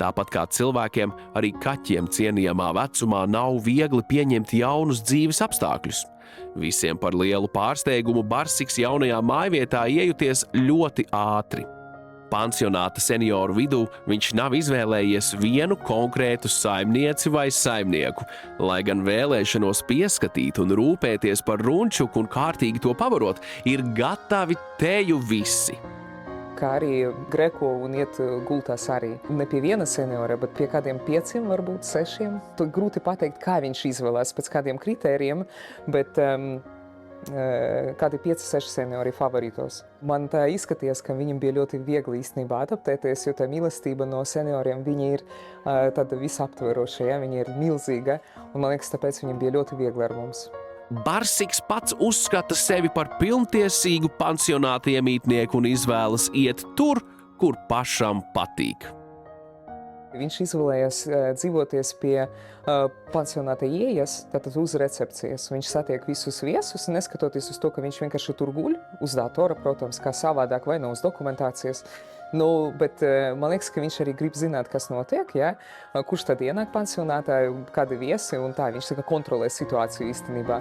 Tāpat kā cilvēkiem, arī kaķiem cienījamā vecumā nav viegli pieņemt jaunus dzīves apstākļus. Visiem par lielu pārsteigumu Barsiks jaunajā mājvietā iejuties ļoti ātri. Pansionāta senioru vidū viņš nav izvēlējies vienu konkrētu saimnieci vai saimnieku, lai gan vēlēšanos pieskatīt un rūpēties par runčuku un kārtīgi to pabarot, ir gatavi teju visi. Kā arī greko un iet gultās arī. Ne pie viena seniora, bet pie kādiem 5, varbūt 6. To grūti pateikt, kā viņš izvēlās, pēc kādiem kritērijiem, bet kādi 5-6 seniori favorītos. Man tā izskatījās, ka viņam bija ļoti viegli īstenībā adaptēties, jo tā mīlestība no senioriem, viņi ir tāda visaptveroša, ja? Viņi ir milzīga, un man liekas, tāpēc viņam bija ļoti viegli ar mums. Barsiks pats uzskata sevi par pilntiesīgu pansionāta iemītnieku un izvēlas iet tur, kur pašam patīk. Viņš izvēlējās dzīvoties pie pansionāta ieejas, tātad uz recepcijas. Viņš satiek visus viesus, neskatoties uz to, ka viņš vienkārši tur guļ, uz datora, protams, kā savādāk vai no uz dokumentācijas. Bet man liekas, ka viņš arī grib zināt, kas notiek, ja? Kurš tad ienāk pansionātā, kādi viesi un tā. Viņš tā kā kontrolē situāciju īstenībā.